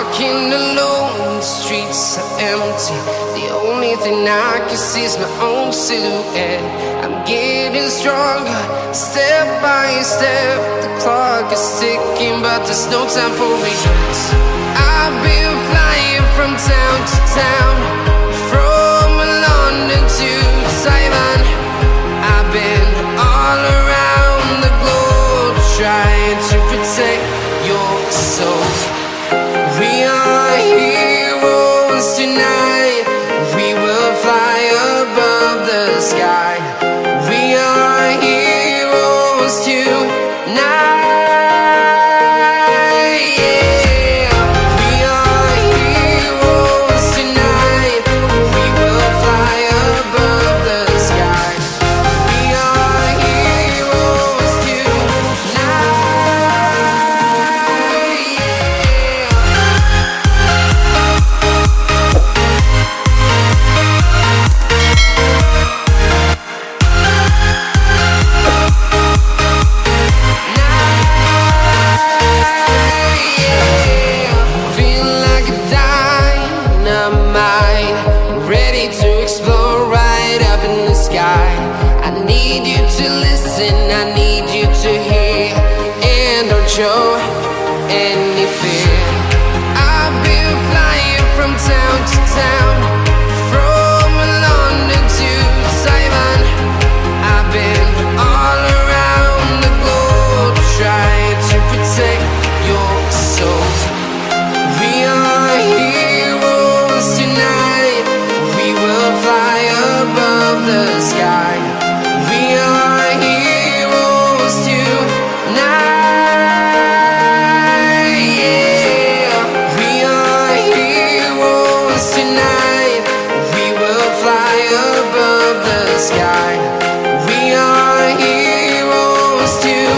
walking alone, the streets are empty. The only thing I can see is my own silhouette. I'm getting stronger, step by step. The clock is ticking, but there's no time for regrets. I've been flying from town to town, from London to Taiwan. I've been all around the globe, trying to protect your soul. We are heroes tonight. We will fly above the sky. We are heroes tonight. Yeah. We are heroes tonight. We will fly above the sky. We are heroes tonight. I need you to listen, I need you to hear, and don't show any fear. I've been flying from town to town, from London to Taiwan. I've been all around the globe, trying to protect your soul. We are heroes tonight. We will fly above the sky. We are heroes tonight. Yeah. We are heroes tonight. We will fly above the sky. We are heroes tonight.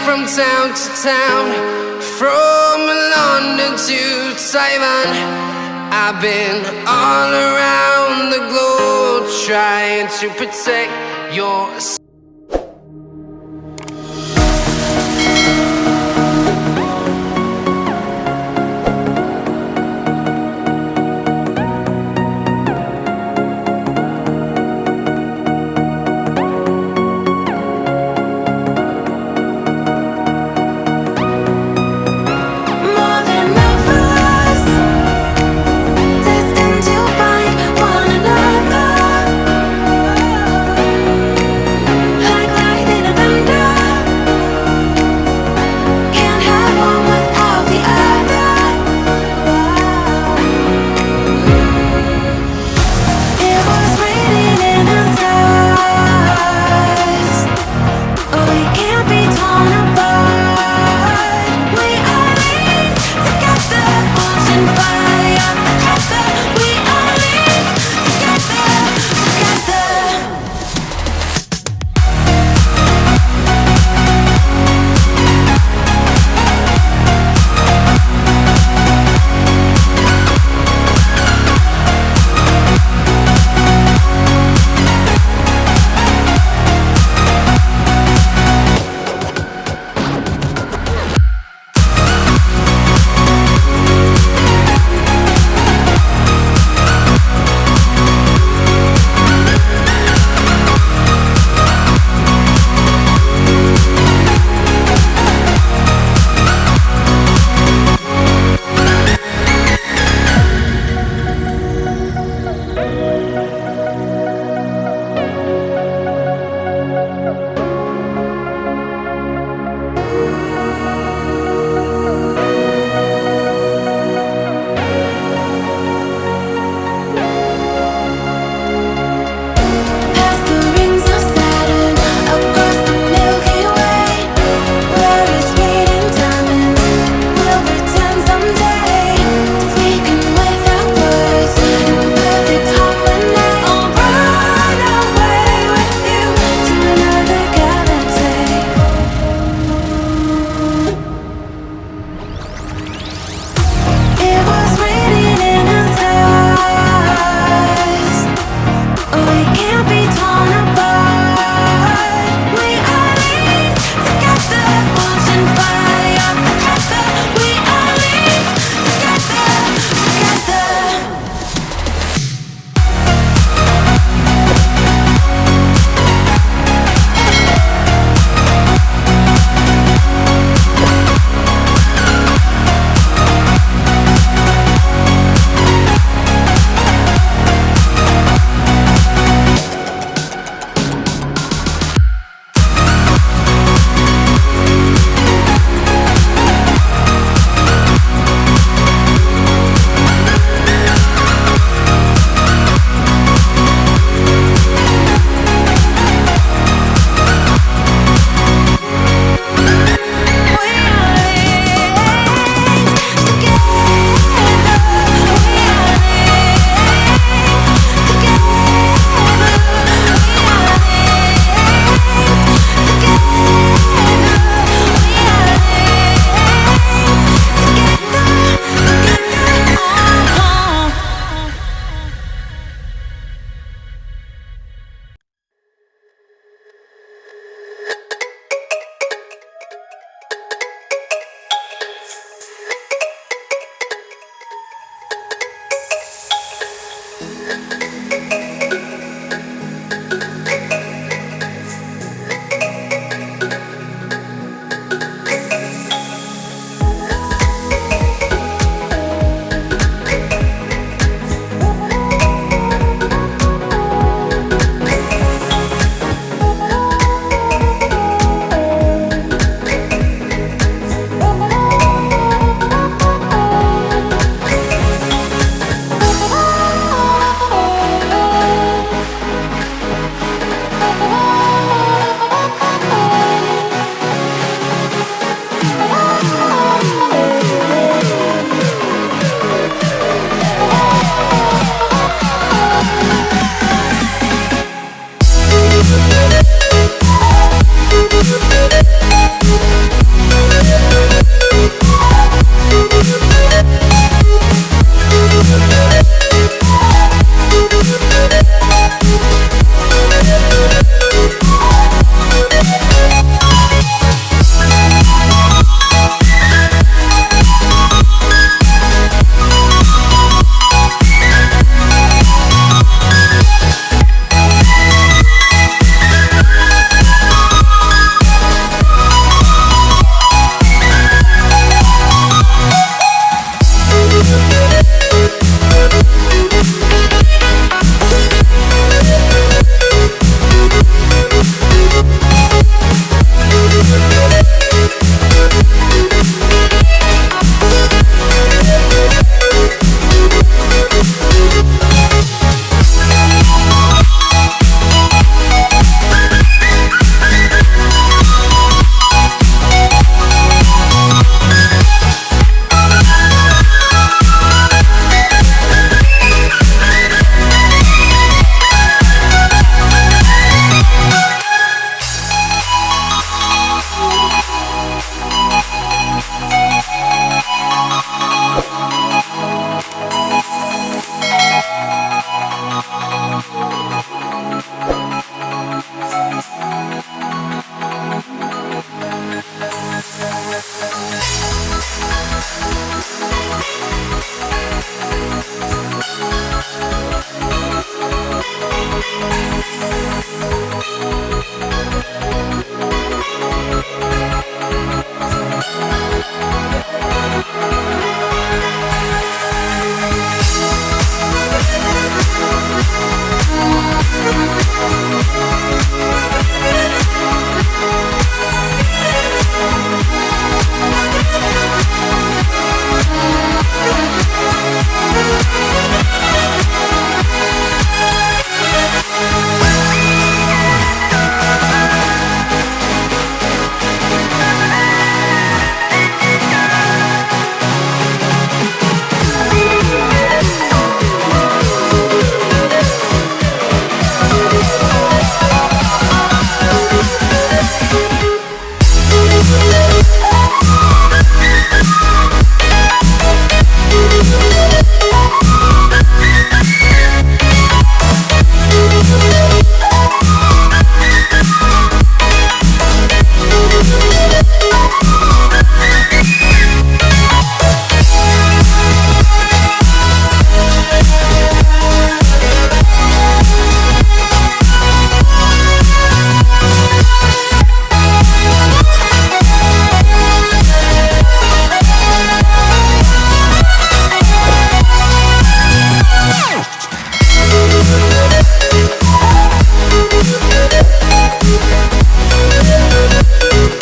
From town to town, from London to Taiwan. I've been all around the globe, trying to protect your